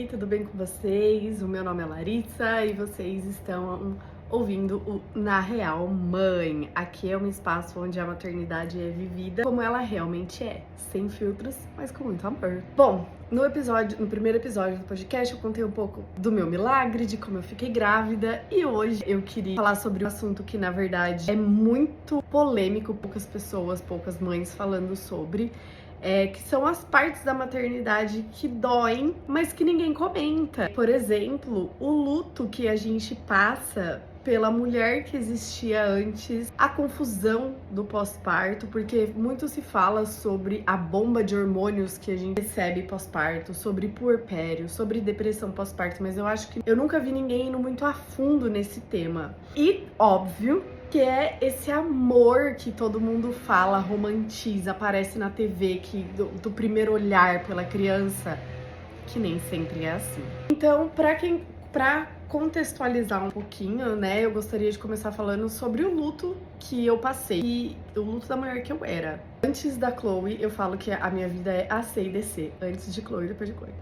Oi, tudo bem com vocês? O meu nome é Larissa e vocês estão ouvindo o Na Real Mãe. Aqui é um espaço onde a maternidade é vivida como ela realmente é, sem filtros, mas com muito amor. Bom, no primeiro episódio do podcast eu contei um pouco do meu milagre, de como eu fiquei grávida, e hoje eu queria falar sobre um assunto que na verdade é muito polêmico, poucas pessoas, poucas mães falando sobre. Que são as partes da maternidade que doem, mas que ninguém comenta. Por exemplo, o luto que a gente passa pela mulher que existia antes, a confusão do pós-parto, porque muito se fala sobre a bomba de hormônios que a gente recebe pós-parto, sobre puerpério, sobre depressão pós-parto, mas eu acho que eu nunca vi ninguém indo muito a fundo nesse tema. E, óbvio, que é esse amor que todo mundo fala, romantiza, aparece na TV, que do primeiro olhar pela criança, que nem sempre é assim. Então, pra contextualizar um pouquinho, né, eu gostaria de começar falando sobre o luto que eu passei e o luto da mulher que eu era. Antes da Chloe, eu falo que a minha vida é A, C e DC. Antes de Chloe, depois de Chloe.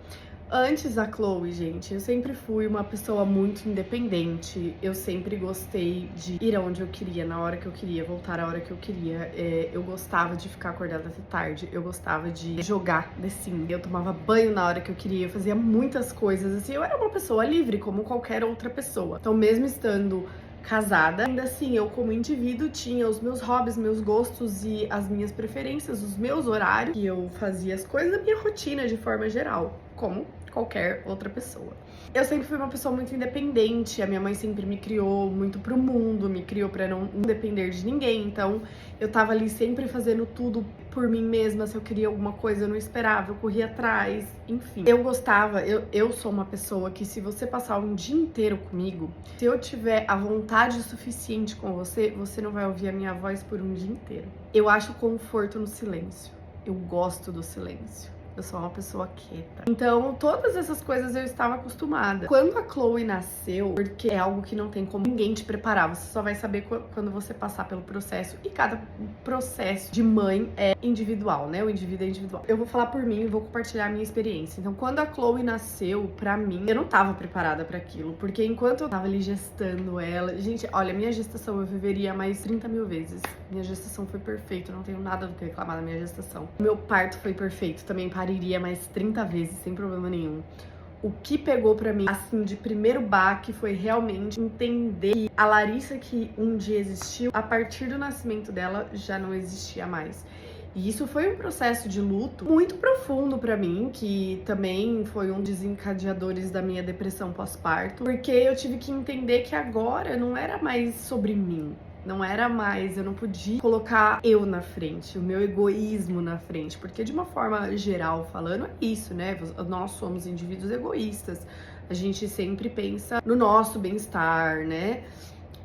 Antes da Chloe, gente, eu sempre fui uma pessoa muito independente. Eu sempre gostei de ir aonde eu queria, na hora que eu queria, voltar a hora que eu queria. Eu gostava de ficar acordada até tarde. Eu gostava de jogar The Sims. Eu tomava banho na hora que eu queria. Eu fazia muitas coisas, assim. Eu era uma pessoa livre, como qualquer outra pessoa. Então, mesmo estando casada, ainda assim, eu como indivíduo tinha os meus hobbies, meus gostos e as minhas preferências, os meus horários, e eu fazia as coisas da minha rotina de forma geral, como qualquer outra pessoa. Eu sempre fui uma pessoa muito independente, a minha mãe sempre me criou muito pro mundo, me criou pra não depender de ninguém, então eu tava ali sempre fazendo tudo por mim mesma. Se eu queria alguma coisa eu não esperava, eu corria atrás, enfim. Eu gostava, eu sou uma pessoa que se você passar um dia inteiro comigo, se eu tiver a vontade suficiente com você, você não vai ouvir a minha voz por um dia inteiro. Eu acho conforto no silêncio, eu gosto do silêncio. Eu sou uma pessoa quieta. Então, todas essas coisas eu estava acostumada. Quando a Chloe nasceu, porque é algo que não tem como ninguém te preparar, você só vai saber quando você passar pelo processo. E cada processo de mãe é individual, né? O indivíduo é individual. Eu vou falar por mim e vou compartilhar a minha experiência. Então, quando a Chloe nasceu, pra mim, eu não tava preparada pra aquilo. Porque enquanto eu tava ali gestando ela... Gente, olha, minha gestação eu viveria mais 30 mil vezes. Minha gestação foi perfeita, eu não tenho nada do que reclamar da minha gestação. Meu parto foi perfeito, também pariria mais 30 vezes, sem problema nenhum. O que pegou pra mim, assim, de primeiro baque foi realmente entender que a Larissa que um dia existiu, a partir do nascimento dela, já não existia mais. E isso foi um processo de luto muito profundo pra mim, que também foi um dos desencadeadores da minha depressão pós-parto, porque eu tive que entender que agora não era mais sobre mim. Não era mais, eu não podia colocar eu na frente, o meu egoísmo na frente, porque de uma forma geral falando é isso, né? Nós somos indivíduos egoístas, a gente sempre pensa no nosso bem-estar, né?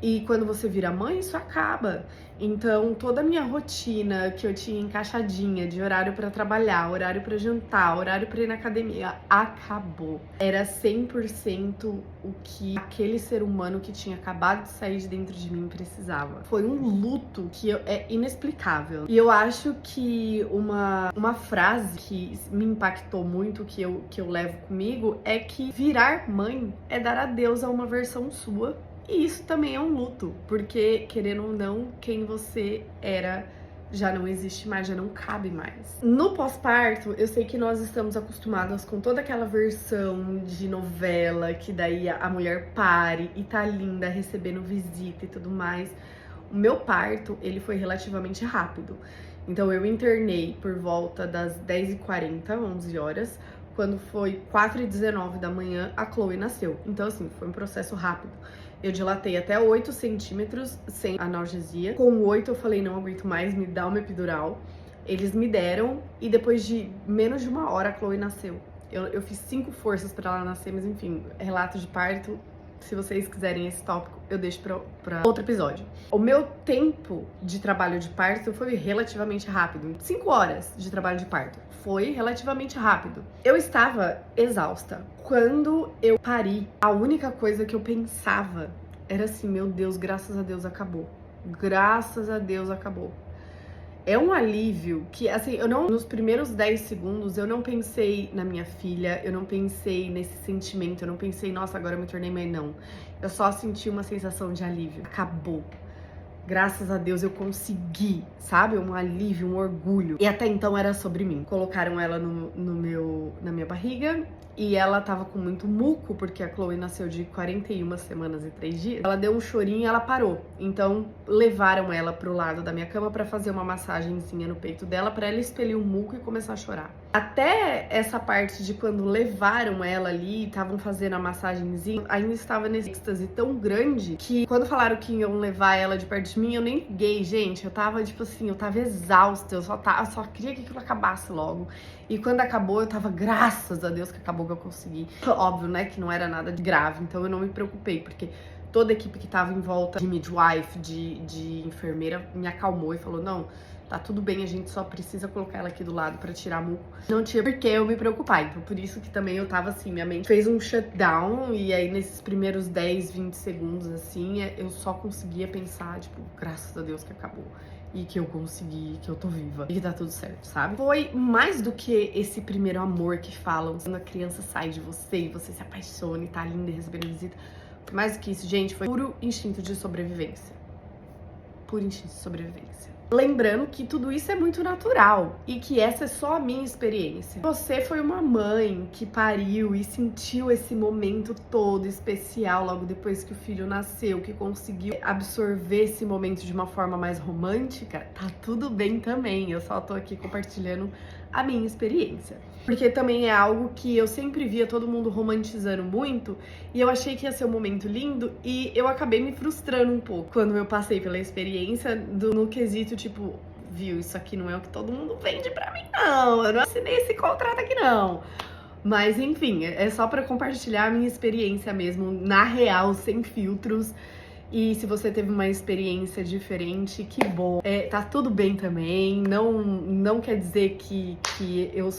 E quando você vira mãe, isso acaba. Então, toda a minha rotina que eu tinha encaixadinha de horário pra trabalhar, horário pra jantar, horário pra ir na academia, acabou. Era 100% o que aquele ser humano que tinha acabado de sair de dentro de mim precisava. Foi um luto que é inexplicável. E eu acho que uma frase que me impactou muito, que eu levo comigo, é que virar mãe é dar adeus a uma versão sua. E isso também é um luto, porque, querendo ou não, quem você era já não existe mais, já não cabe mais. No pós-parto, eu sei que nós estamos acostumadas com toda aquela versão de novela, que daí a mulher pare e tá linda, recebendo visita e tudo mais. O meu parto, ele foi relativamente rápido. Então, eu internei por volta das 10h40, 11 horas. Quando foi 4h19 da manhã, a Chloe nasceu. Então, assim, foi um processo rápido. Eu dilatei até 8 centímetros sem analgesia. Com 8 eu falei, não aguento mais, me dá uma epidural. Eles me deram e depois de menos de uma hora a Chloe nasceu. Eu fiz 5 forças pra ela nascer, mas enfim, relato de parto, se vocês quiserem esse tópico, eu deixo pra outro episódio. O meu tempo de trabalho de parto foi relativamente rápido. 5 horas de trabalho de parto. Foi relativamente rápido. Eu estava exausta. Quando eu pari, a única coisa que eu pensava era assim, meu Deus, graças a Deus acabou. Graças a Deus acabou. É um alívio que, assim, eu não, nos primeiros 10 segundos, eu não pensei na minha filha, eu não pensei nesse sentimento, eu não pensei, nossa, agora eu me tornei mãe, não. Eu só senti uma sensação de alívio. Acabou. Graças a Deus eu consegui, sabe? Um alívio, um orgulho. E até então era sobre mim. Colocaram ela na minha barriga e ela tava com muito muco, porque a Chloe nasceu de 41 semanas e 3 dias. Ela deu um chorinho e ela parou. Então levaram ela pro lado da minha cama pra fazer uma massagenzinha no peito dela, pra ela expelir o muco e começar a chorar. Até essa parte de quando levaram ela ali, estavam fazendo a massagenzinha, ainda estava nesse êxtase tão grande que quando falaram que iam levar ela de perto de mim, eu nem liguei, gente. Eu tava, tipo assim, eu tava exausta, eu só queria que aquilo acabasse logo. E quando acabou, eu tava, graças a Deus que acabou, que eu consegui. Óbvio, né, que não era nada de grave, então eu não me preocupei, porque toda a equipe que tava em volta de midwife, de enfermeira, me acalmou e falou, não, tá tudo bem, a gente só precisa colocar ela aqui do lado pra tirar muco. Não tinha por que eu me preocupar, então por isso que também eu tava assim, minha mente fez um shutdown e aí nesses primeiros 10, 20 segundos assim, eu só conseguia pensar, tipo, graças a Deus que acabou. E que eu consegui, que eu tô viva e que tá tudo certo, sabe? Foi mais do que esse primeiro amor que falam, quando a criança sai de você e você se apaixona e tá linda e recebendo visita. Mais do que isso, gente, foi puro instinto de sobrevivência. Puro instinto de sobrevivência. Lembrando que tudo isso é muito natural e que essa é só a minha experiência. Você foi uma mãe que pariu e sentiu esse momento todo especial logo depois que o filho nasceu, que conseguiu absorver esse momento de uma forma mais romântica, tá tudo bem também. Eu só tô aqui compartilhando a minha experiência. Porque também é algo que eu sempre via todo mundo romantizando muito e eu achei que ia ser um momento lindo e eu acabei me frustrando um pouco quando eu passei pela experiência no quesito, tipo, viu, isso aqui não é o que todo mundo vende pra mim, não. Eu não assinei esse contrato aqui, não. Mas, enfim, é só pra compartilhar a minha experiência mesmo, na real, sem filtros. E se você teve uma experiência diferente, que bom. Tá tudo bem também, não quer dizer que eu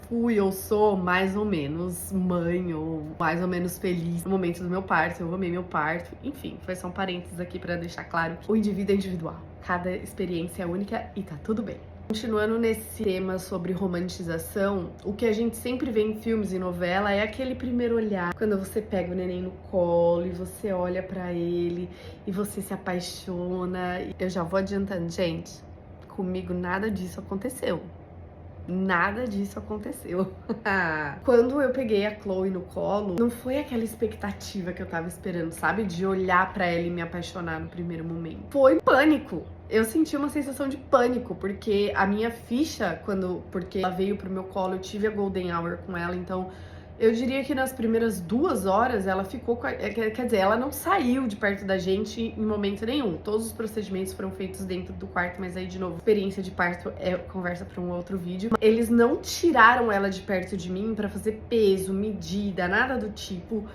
fui ou sou mais ou menos mãe ou mais ou menos feliz no momento do meu parto. Eu amei meu parto. Enfim, foi só um parênteses aqui pra deixar claro que o indivíduo é individual. Cada experiência é única e tá tudo bem. Continuando nesse tema sobre romantização, o que a gente sempre vê em filmes e novela é aquele primeiro olhar, quando você pega o neném no colo e você olha pra ele e você se apaixona. Eu já vou adiantando, gente, comigo nada disso aconteceu. Nada disso aconteceu. Quando eu peguei a Chloe no colo, não foi aquela expectativa que eu tava esperando, sabe? De olhar pra ela e me apaixonar no primeiro momento. Foi pânico. Eu senti uma sensação de pânico, porque a minha ficha, porque ela veio pro meu colo, eu tive a Golden Hour com ela, então eu diria que nas primeiras 2 horas ela ficou quer dizer, ela não saiu de perto da gente em momento nenhum. Todos os procedimentos foram feitos dentro do quarto, mas aí, de novo, experiência de parto é conversa para um outro vídeo. Eles não tiraram ela de perto de mim pra fazer peso, medida, nada do tipo,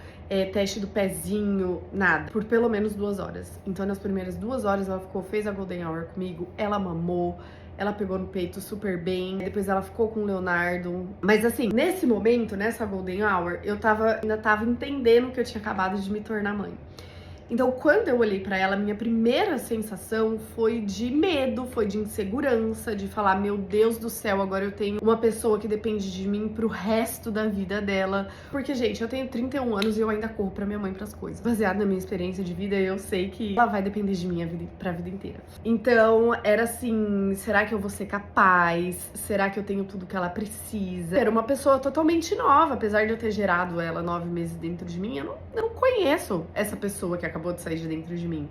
teste do pezinho, nada. Por pelo menos 2 horas. Então, nas primeiras 2 horas ela fez a Golden Hour comigo, ela mamou, ela pegou no peito super bem, depois ela ficou com o Leonardo. Mas assim, nesse momento, nessa Golden Hour, eu ainda tava entendendo que eu tinha acabado de me tornar mãe. Então, quando eu olhei pra ela, minha primeira sensação foi de medo, foi de insegurança, de falar, meu Deus do céu, agora eu tenho uma pessoa que depende de mim pro resto da vida dela. Porque, gente, eu tenho 31 anos e eu ainda corro pra minha mãe pras coisas. Baseado na minha experiência de vida, eu sei que ela vai depender de mim pra vida inteira. Então, era assim, será que eu vou ser capaz? Será que eu tenho tudo que ela precisa? Era uma pessoa totalmente nova, apesar de eu ter gerado ela 9 meses dentro de mim, eu não conheço essa pessoa que acabou de sair de dentro de mim.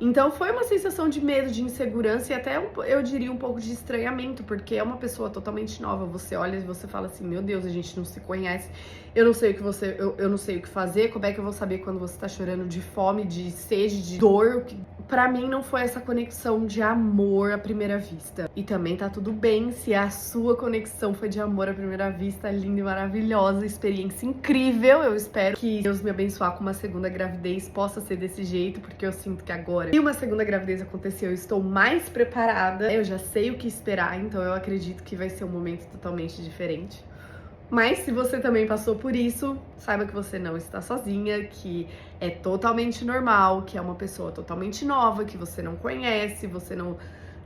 Então foi uma sensação de medo, de insegurança e até eu diria um pouco de estranhamento, porque é uma pessoa totalmente nova. Você olha e você fala assim, meu Deus, a gente não se conhece, eu não sei eu não sei o que fazer, como é que eu vou saber quando você tá chorando de fome, de sede, de dor? Pra mim não foi essa conexão de amor à primeira vista. E também tá tudo bem se a sua conexão foi de amor à primeira vista, linda e maravilhosa, experiência incrível. Eu espero que Deus me abençoar com uma segunda gravidez possa ser desse jeito, porque eu sinto que agora, se uma segunda gravidez acontecer, eu estou mais preparada, eu já sei o que esperar, então eu acredito que vai ser um momento totalmente diferente. Mas se você também passou por isso, saiba que você não está sozinha, que é totalmente normal, que é uma pessoa totalmente nova, que você não conhece, você não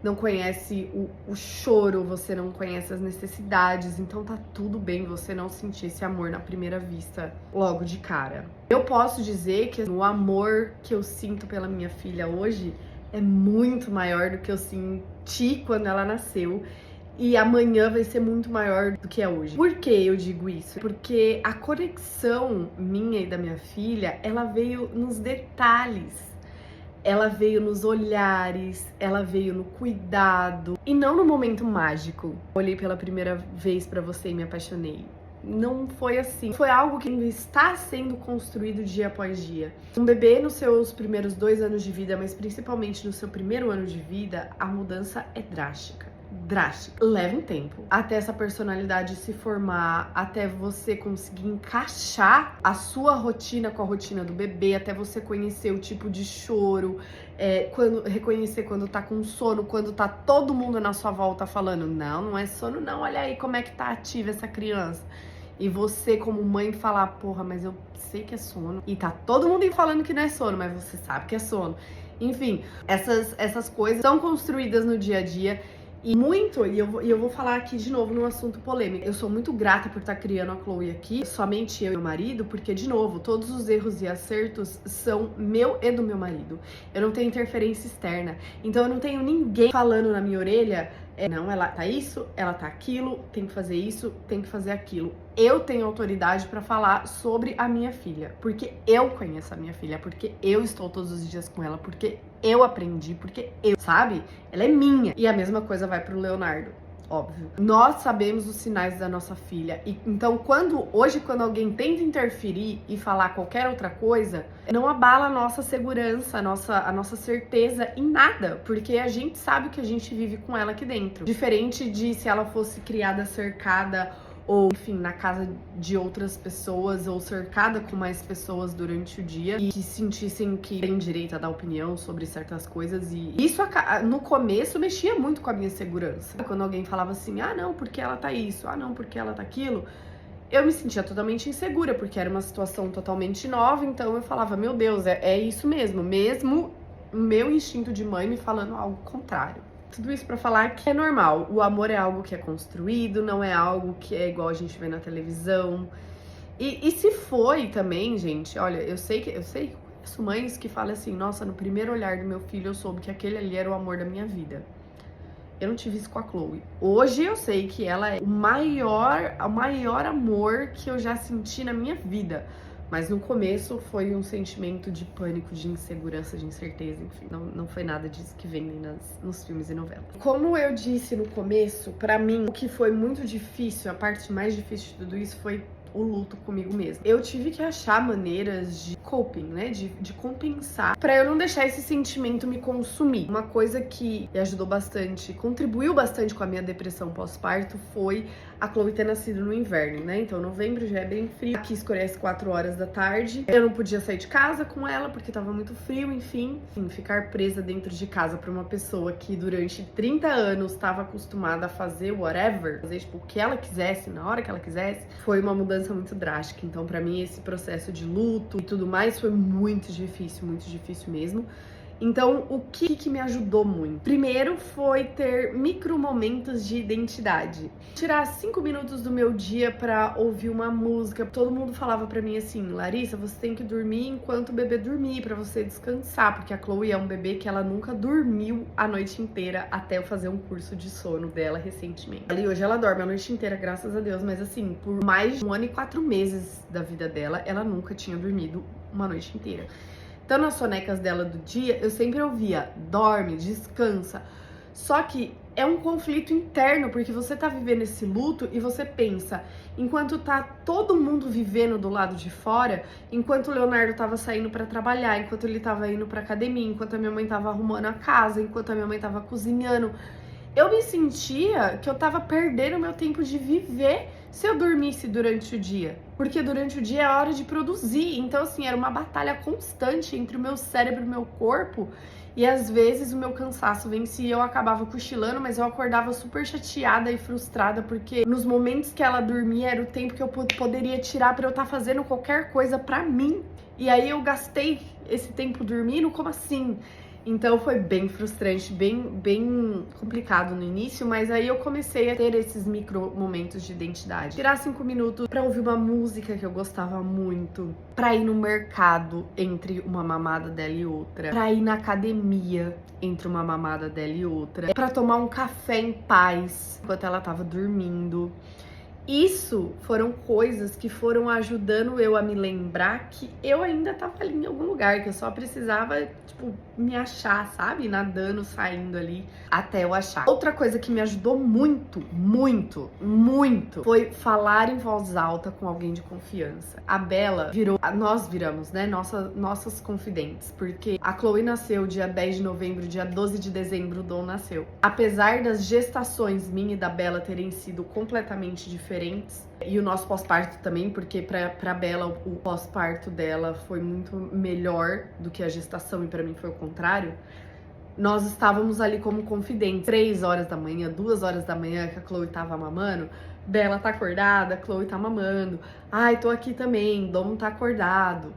não conhece o choro, você não conhece as necessidades, então tá tudo bem você não sentir esse amor na primeira vista, logo de cara. Eu posso dizer que o amor que eu sinto pela minha filha hoje é muito maior do que eu senti quando ela nasceu. E amanhã vai ser muito maior do que é hoje. Por que eu digo isso? Porque a conexão minha e da minha filha, ela veio nos detalhes. Ela veio nos olhares, ela veio no cuidado e não no momento mágico. Olhei pela primeira vez pra você e me apaixonei. Não foi assim. Foi algo que está sendo construído dia após dia. Um bebê nos seus primeiros 2 anos de vida, mas principalmente no seu primeiro ano de vida, a mudança é drástica. Leva um tempo até essa personalidade se formar, até você conseguir encaixar a sua rotina com a rotina do bebê, até você conhecer o tipo de choro, reconhecer quando tá com sono, quando tá todo mundo na sua volta falando, não é sono não, olha aí como é que tá ativa essa criança. E você como mãe falar, porra, mas eu sei que é sono. E tá todo mundo falando que não é sono, mas você sabe que é sono. Enfim, essas coisas são construídas no dia a dia. E eu vou falar aqui de novo num assunto polêmico. Eu sou muito grata por estar criando a Chloe aqui, somente eu e meu marido, porque, de novo, todos os erros e acertos são meu e do meu marido. Eu não tenho interferência externa. Então eu não tenho ninguém falando na minha orelha, não, ela tá isso, ela tá aquilo, tem que fazer isso, tem que fazer aquilo. Eu tenho autoridade pra falar sobre a minha filha, porque eu conheço a minha filha, porque eu estou todos os dias com ela, porque eu aprendi, porque eu, sabe? Ela é minha. E a mesma coisa vai pro Leonardo, óbvio. Nós sabemos os sinais da nossa filha. E então, hoje, quando alguém tenta interferir e falar qualquer outra coisa, não abala a nossa segurança, a nossa certeza em nada. Porque a gente sabe que a gente vive com ela aqui dentro. Diferente de se ela fosse criada cercada ou, enfim, na casa de outras pessoas, ou cercada com mais pessoas durante o dia, e que sentissem que têm direito a dar opinião sobre certas coisas. E isso, no começo, mexia muito com a minha segurança. Quando alguém falava assim, ah, não, porque ela tá isso, ah, não, porque ela tá aquilo, eu me sentia totalmente insegura, porque era uma situação totalmente nova, então eu falava, meu Deus, é isso mesmo o meu instinto de mãe me falando algo contrário. Tudo isso pra falar que é normal. O amor é algo que é construído, não é algo que é igual a gente vê na televisão. E se foi também, gente, olha, eu sei que conheço mães que falam assim, nossa, no primeiro olhar do meu filho eu soube que aquele ali era o amor da minha vida. Eu não tive isso com a Chloe. Hoje eu sei que ela é o maior amor que eu já senti na minha vida. Mas no começo foi um sentimento de pânico, de insegurança, de incerteza, enfim. Não foi nada disso que vem nem nos filmes e novelas. Como eu disse no começo, pra mim, o que foi muito difícil, a parte mais difícil de tudo isso foi o luto comigo mesma. Eu tive que achar maneiras de coping, né? De compensar, pra eu não deixar esse sentimento me consumir. Uma coisa que me ajudou bastante, contribuiu bastante com a minha depressão pós-parto foi a Chloe ter nascido no inverno, né? Então novembro já é bem frio, aqui escurece 4 horas da tarde. Eu não podia sair de casa com ela porque tava muito frio, enfim. Ficar presa dentro de casa pra uma pessoa que durante 30 anos estava acostumada a fazer whatever, fazer tipo o que ela quisesse, na hora que ela quisesse, foi uma mudança muito drástica. Então pra mim esse processo de luto e tudo mais foi muito difícil mesmo. Então, o que me ajudou muito? Primeiro foi ter micro momentos de identidade. Tirar 5 minutos do meu dia pra ouvir uma música. Todo mundo falava pra mim assim, Larissa, você tem que dormir enquanto o bebê dormir, pra você descansar. Porque a Chloe é um bebê que ela nunca dormiu a noite inteira até eu fazer um curso de sono dela recentemente. E hoje ela dorme a noite inteira, graças a Deus. Mas assim, por mais de 1 ano e 4 meses da vida dela, ela nunca tinha dormido uma noite inteira. Então, nas sonecas dela do dia, eu sempre ouvia, dorme, descansa. Só que é um conflito interno, porque você tá vivendo esse luto e você pensa, enquanto tá todo mundo vivendo do lado de fora, enquanto o Leonardo tava saindo pra trabalhar, enquanto ele tava indo pra academia, enquanto a minha mãe tava arrumando a casa, enquanto a minha mãe tava cozinhando, eu me sentia que eu tava perdendo meu tempo de viver se eu dormisse durante o dia. Porque durante o dia é hora de produzir. Então, assim, era uma batalha constante entre o meu cérebro e o meu corpo. E às vezes o meu cansaço vencia e eu acabava cochilando, mas eu acordava super chateada e frustrada, porque nos momentos que ela dormia era o tempo que eu poderia tirar pra eu estar fazendo qualquer coisa pra mim. E aí eu gastei esse tempo dormindo, como assim? Então foi bem frustrante, bem complicado no início, mas aí eu comecei a ter esses micro momentos de identidade. Tirar 5 minutos pra ouvir uma música que eu gostava muito, pra ir no mercado entre uma mamada dela e outra, pra ir na academia entre uma mamada dela e outra, pra tomar um café em paz enquanto ela tava dormindo. Isso foram coisas que foram ajudando eu a me lembrar que eu ainda tava ali em algum lugar, que eu só precisava, tipo, me achar, sabe? Nadando, saindo ali, até eu achar. Outra coisa que me ajudou muito, muito, muito, foi falar em voz alta com alguém de confiança. A Bela nós viramos, né, nossas confidentes, porque a Chloe nasceu dia 10 de novembro, dia 12 de dezembro o Dom nasceu. Apesar das gestações minha e da Bela terem sido completamente diferentes, e o nosso pós-parto também, porque pra Bela o pós-parto dela foi muito melhor do que a gestação e pra mim foi o contrário. Nós estávamos ali como confidentes. 3 horas da manhã, 2 horas da manhã que a Chloe tava mamando, Bela tá acordada, Chloe tá mamando. Ai, tô aqui também, Dom tá acordado.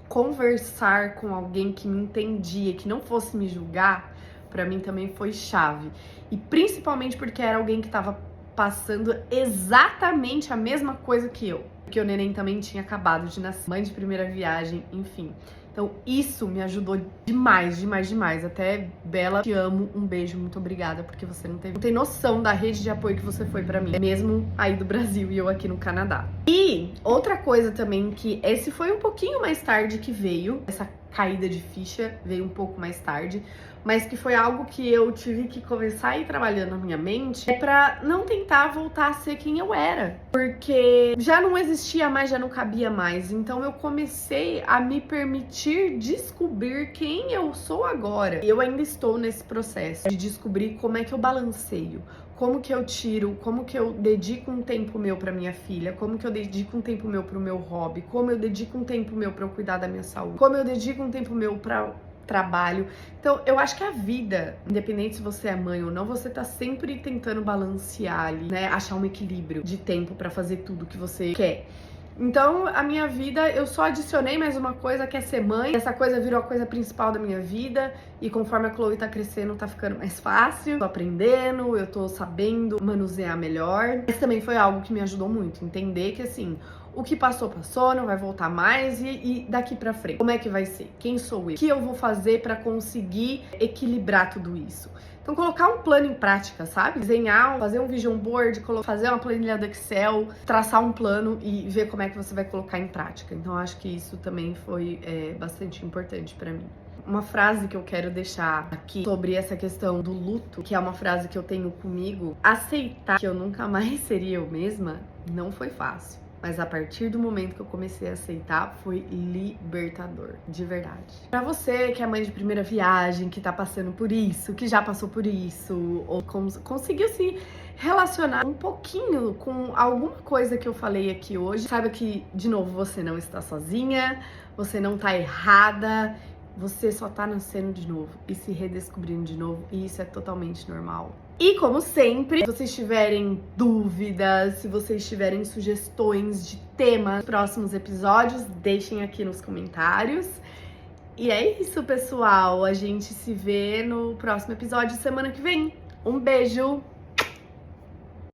Conversar com alguém que me entendia, que não fosse me julgar, pra mim também foi chave. E principalmente porque era alguém que tava passando exatamente a mesma coisa que eu. Porque o neném também tinha acabado de nascer, mãe de primeira viagem, enfim. Então isso me ajudou demais, demais, demais. Até Bela, te amo, um beijo, muito obrigada, porque você não tem noção da rede de apoio que você foi pra mim, mesmo aí do Brasil e eu aqui no Canadá. E outra coisa também, que esse foi um pouquinho mais tarde que veio, essa caída de ficha veio um pouco mais tarde, mas que foi algo que eu tive que começar a ir trabalhando na minha mente, é pra não tentar voltar a ser quem eu era, porque já não existia mais, já não cabia mais. Então eu comecei a me permitir descobrir quem eu sou agora. E eu ainda estou nesse processo de descobrir como é que eu balanceio, como que eu tiro, como que eu dedico um tempo meu pra minha filha, como que eu dedico um tempo meu pro meu hobby, como eu dedico um tempo meu pra eu cuidar da minha saúde, como eu dedico um tempo meu pra trabalho. Então, eu acho que a vida, independente se você é mãe ou não, você tá sempre tentando balancear ali, né? Achar um equilíbrio de tempo pra fazer tudo que você quer. Então, a minha vida, eu só adicionei mais uma coisa, que é ser mãe. Essa coisa virou a coisa principal da minha vida. E conforme a Chloe tá crescendo, tá ficando mais fácil. Tô aprendendo, eu tô sabendo manusear melhor. Mas também foi algo que me ajudou muito. Entender que, assim, o que passou, passou, não vai voltar mais. E daqui pra frente, como é que vai ser? Quem sou eu? O que eu vou fazer pra conseguir equilibrar tudo isso? Então, colocar um plano em prática, sabe? Desenhar, fazer um vision board, fazer uma planilha do Excel, traçar um plano e ver como é que você vai colocar em prática. Então, acho que isso também foi bastante importante pra mim. Uma frase que eu quero deixar aqui sobre essa questão do luto, que é uma frase que eu tenho comigo: aceitar que eu nunca mais seria eu mesma não foi fácil. Mas a partir do momento que eu comecei a aceitar, foi libertador, de verdade. Pra você que é mãe de primeira viagem, que tá passando por isso, que já passou por isso, ou conseguiu se relacionar um pouquinho com alguma coisa que eu falei aqui hoje, saiba que, de novo, você não está sozinha, você não tá errada, você só tá nascendo de novo e se redescobrindo de novo, e isso é totalmente normal. E como sempre, se vocês tiverem dúvidas, se vocês tiverem sugestões de temas para próximos episódios, deixem aqui nos comentários. E é isso, pessoal. A gente se vê no próximo episódio semana que vem. Um beijo!